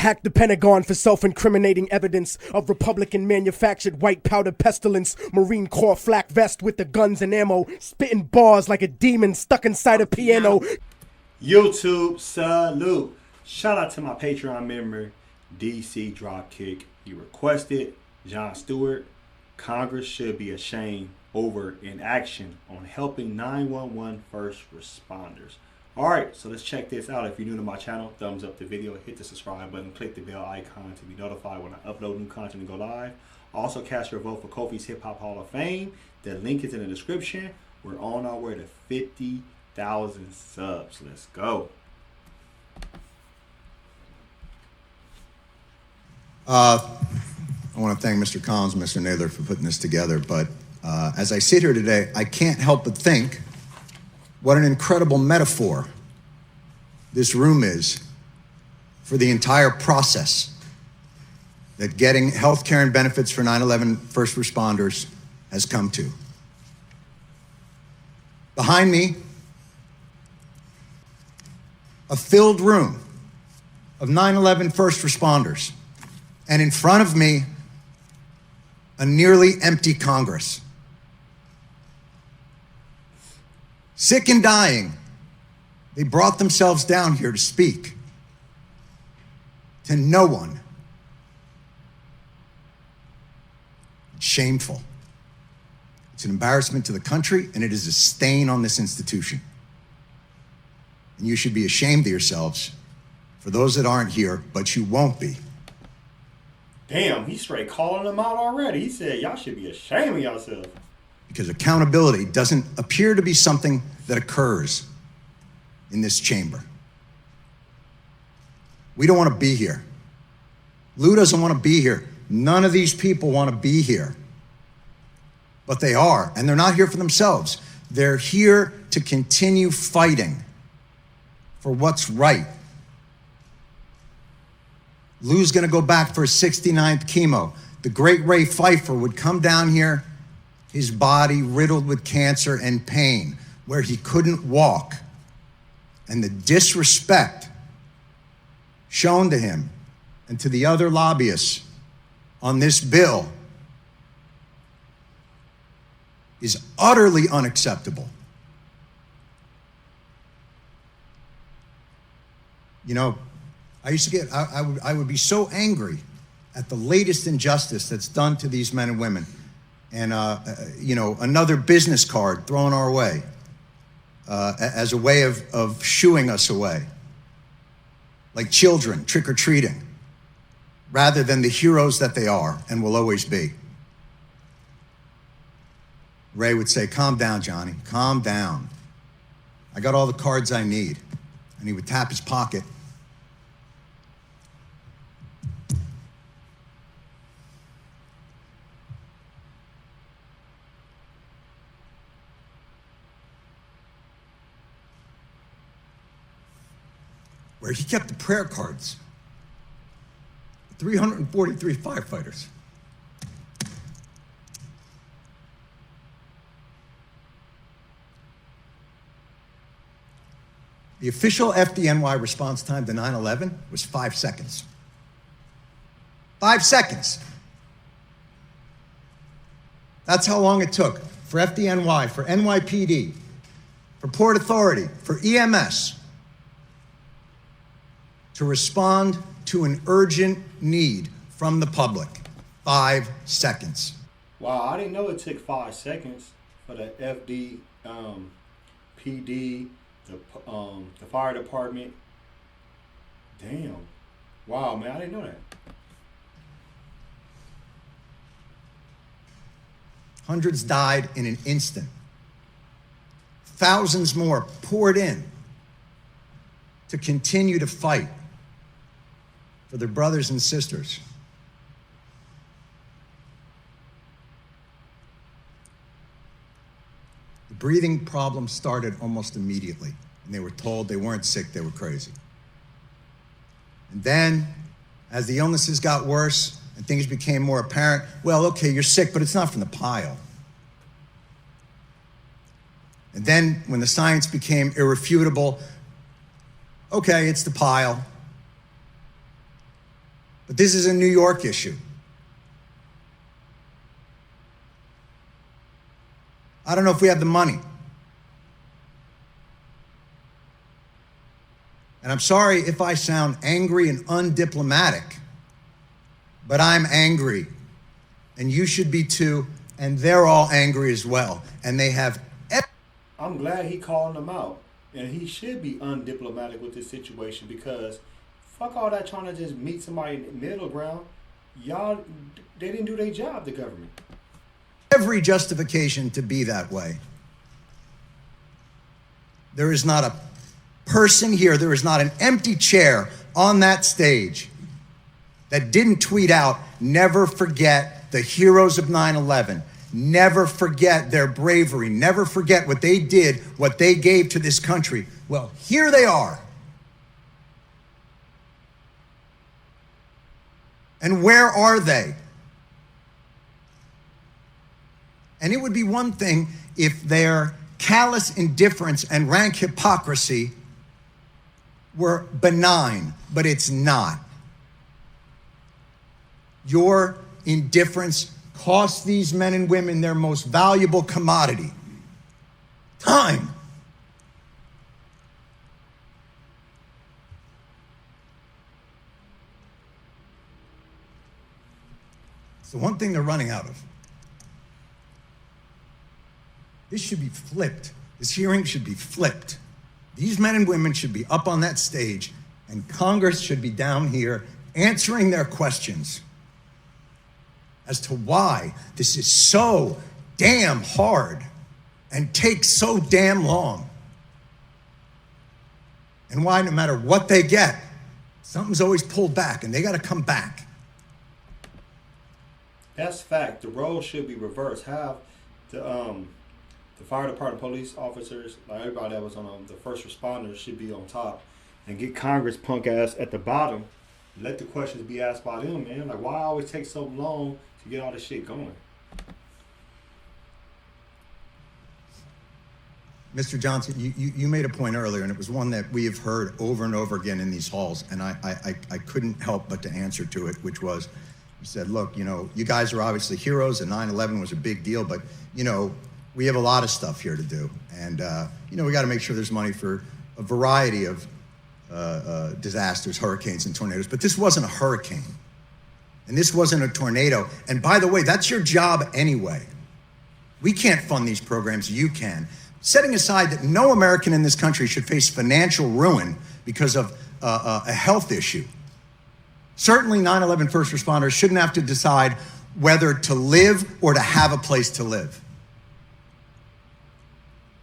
hacked the Pentagon for self-incriminating evidence of Republican-manufactured white powder pestilence, Marine Corps flak vest with the guns and ammo, spitting bars like a demon stuck inside a piano. YouTube, salute. Shout out to my Patreon member, DC Dropkick. He requested Jon Stewart. Congress should be ashamed over inaction on helping 911 first responders. Alright, so let's check this out. If you're new to my channel, thumbs up the video, hit the subscribe button, click the bell icon to be notified when I upload new content and go live. Also, cast your vote for Kofi's Hip Hop Hall of Fame. The link is in the description. We're on our way to 50,000 subs. Let's go. I want to thank Mr. Collins and Mr. Naylor for putting this together, but as I sit here today, I can't help but think what an incredible metaphor this room is for the entire process that getting health care and benefits for 9/11 first responders has come to. Behind me, a filled room of 9/11 first responders, and in front of me, a nearly empty Congress. Sick and dying, they brought themselves down here to speak to no one. It's shameful. It's an embarrassment to the country, and it is a stain on this institution. And you should be ashamed of yourselves for those that aren't here, but you won't be. Damn, he's straight calling them out already. He said, y'all should be ashamed of yourself. Because accountability doesn't appear to be something that occurs in this chamber. We don't want to be here. Lou doesn't want to be here. None of these people want to be here. But they are, and they're not here for themselves. They're here to continue fighting for what's right. Lou's going to go back for his 69th chemo. The great Ray Pfeiffer would come down here, his body riddled with cancer and pain, where he couldn't walk. And the disrespect shown to him and to the other lobbyists on this bill is utterly unacceptable. You know, I used to get, I would be so angry at the latest injustice that's done to these men and women. And, you know, another business card thrown our way as a way of shooing us away. Like children trick-or-treating, rather than the heroes that they are and will always be. Ray would say, calm down, Johnny, calm down. I got all the cards I need. And he would tap his pocket. Where he kept the prayer cards. 343 firefighters. The official FDNY response time to 9/11 was 5 seconds. 5 seconds. That's how long it took for FDNY, for NYPD, for Port Authority, for EMS to respond to an urgent need from the public. 5 seconds. Wow, I didn't know it took 5 seconds for the PD, the fire department. Damn. Wow, man, I didn't know that. Hundreds died in an instant. Thousands more poured in to continue to fight for their brothers and sisters. The breathing problem started almost immediately, and they were told they weren't sick, they were crazy. And then, as the illnesses got worse and things became more apparent, well, okay, you're sick, but it's not from the pile. And then, when the science became irrefutable, okay, it's the pile. But this is a New York issue. I don't know if we have the money. And I'm sorry if I sound angry and undiplomatic, but I'm angry. And you should be too, and they're all angry as well. And they have... I'm glad he calling them out. And he should be undiplomatic with this situation because fuck all that trying to just meet somebody in the middle ground. Y'all, they didn't do their job, the government. Every justification to be that way. There is not a person here, there is not an empty chair on that stage that didn't tweet out, never forget the heroes of 9/11. Never forget their bravery. Never forget what they did, what they gave to this country. Well, here they are. And where are they? And it would be one thing if their callous indifference and rank hypocrisy were benign, but it's not. Your indifference cost these men and women their most valuable commodity, time. It's the one thing they're running out of. This should be flipped. This hearing should be flipped. These men and women should be up on that stage, and Congress should be down here answering their questions as to why this is so damn hard and takes so damn long. And why, no matter what they get, something's always pulled back and they got to come back. That's fact. The roles should be reversed. Have the fire department, police officers, like everybody that was on the first responders should be on top, and get Congress punk ass at the bottom. Let the questions be asked by them, man. Like, why always take so long to get all this shit going? Mr. Johnson, you made a point earlier, and it was one that we have heard over and over again in these halls, and I couldn't help but to answer to it, which was, you said, look, you know, you guys are obviously heroes, and 9/11 was a big deal, but, you know, we have a lot of stuff here to do, and, you know, we got to make sure there's money for a variety of disasters, hurricanes and tornadoes, but this wasn't a hurricane, and this wasn't a tornado, and by the way, that's your job anyway. We can't fund these programs, you can. Setting aside that no American in this country should face financial ruin because of a health issue. Certainly 9/11 first responders shouldn't have to decide whether to live or to have a place to live.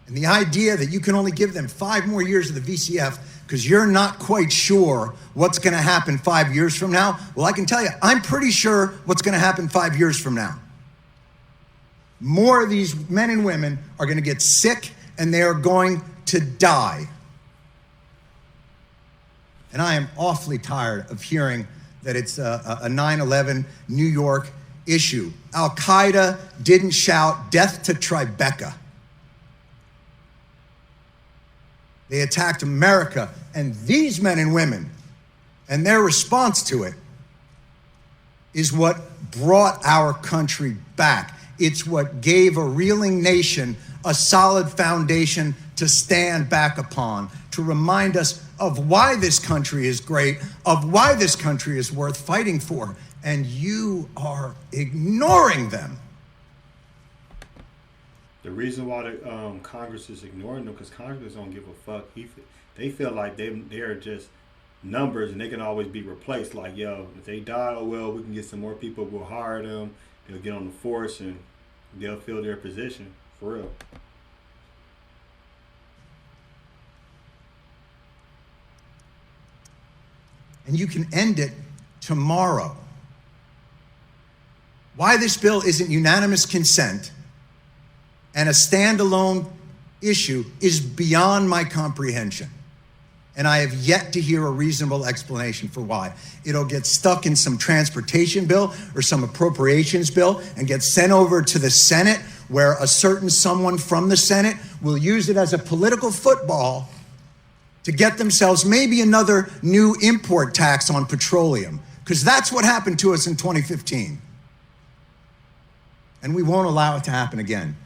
And the idea that you can only give them 5 more years of the VCF because you're not quite sure what's going to happen 5 years from now, well, I can tell you, I'm pretty sure what's going to happen 5 years from now. More of these men and women are going to get sick and they are going to die. And I am awfully tired of hearing that it's a 9/11 New York issue. Al-Qaeda didn't shout death to Tribeca. They attacked America, and these men and women and their response to it is what brought our country back. It's what gave a reeling nation a solid foundation to stand back upon, to remind us of why this country is great, of why this country is worth fighting for. And you are ignoring them. The reason why the Congress is ignoring them, because Congress don't give a fuck. They feel like they're just numbers and they can always be replaced. Like, yo, if they die, oh well, we can get some more people. We'll hire them. They'll get on the force and they'll fill their position. For real. And you can end it tomorrow. Why this bill isn't unanimous consent and a standalone issue is beyond my comprehension. And I have yet to hear a reasonable explanation for why. It'll get stuck in some transportation bill or some appropriations bill and get sent over to the Senate, where a certain someone from the Senate will use it as a political football to get themselves maybe another new import tax on petroleum. because that's what happened to us in 2015. And we won't allow it to happen again.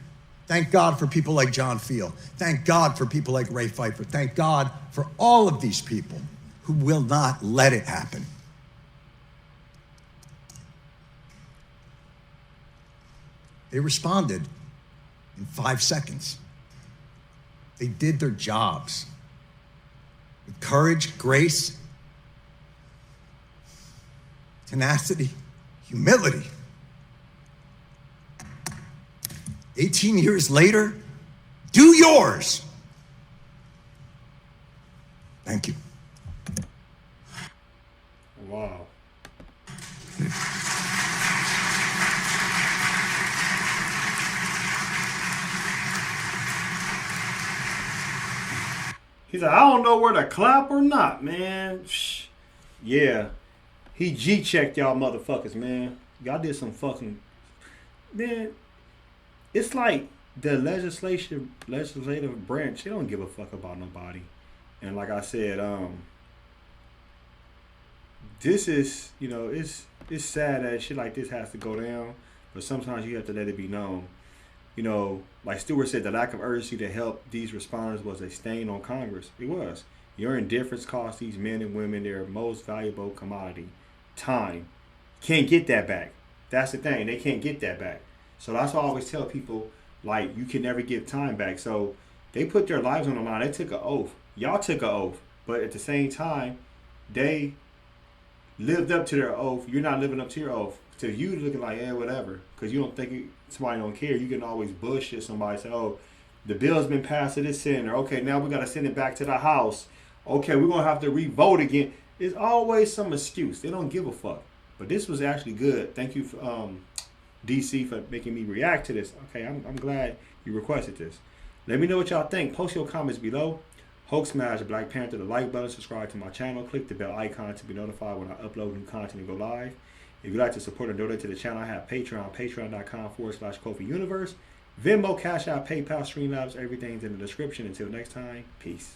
Thank God for people like John Field. Thank God for people like Ray Pfeiffer. Thank God for all of these people who will not let it happen. They responded in 5 seconds. They did their jobs with courage, grace, tenacity, humility. 18 years later, do yours. Thank you. Wow. He's like, I don't know where to clap or not, man. Yeah. He G-checked y'all motherfuckers, man. Y'all did some fucking... Man, it's like the legislative branch, they don't give a fuck about nobody. And like I said, this is, you know, it's sad that shit like this has to go down, but sometimes you have to let it be known. You know, like Stewart said, the lack of urgency to help these responders was a stain on Congress. It was. Your indifference cost these men and women their most valuable commodity, time. Can't get that back. That's the thing. They can't get that back. So that's why I always tell people, like, you can never give time back. So they put their lives on the line. They took an oath. Y'all took an oath. But at the same time, they lived up to their oath. You're not living up to your oath. To you looking like, whatever. Because you don't think somebody don't care. You can always bullshit somebody. Say, oh, the bill's been passed to this senator. Okay, now we got to send it back to the House. Okay, we're going to have to re-vote again. It's always some excuse. They don't give a fuck. But this was actually good. Thank you, for, DC, for making me react to this. Okay, I'm glad you requested this. Let me know what y'all think. Post your comments below. Hulk smash Black Panther, the like button, subscribe to my channel, click the bell icon to be notified when I upload new content and go live. If you'd like to support and donate to the channel, I have Patreon, patreon.com/KofiUniverse, Venmo, CashApp, PayPal, Streamlabs, everything's in the description. Until next time, peace.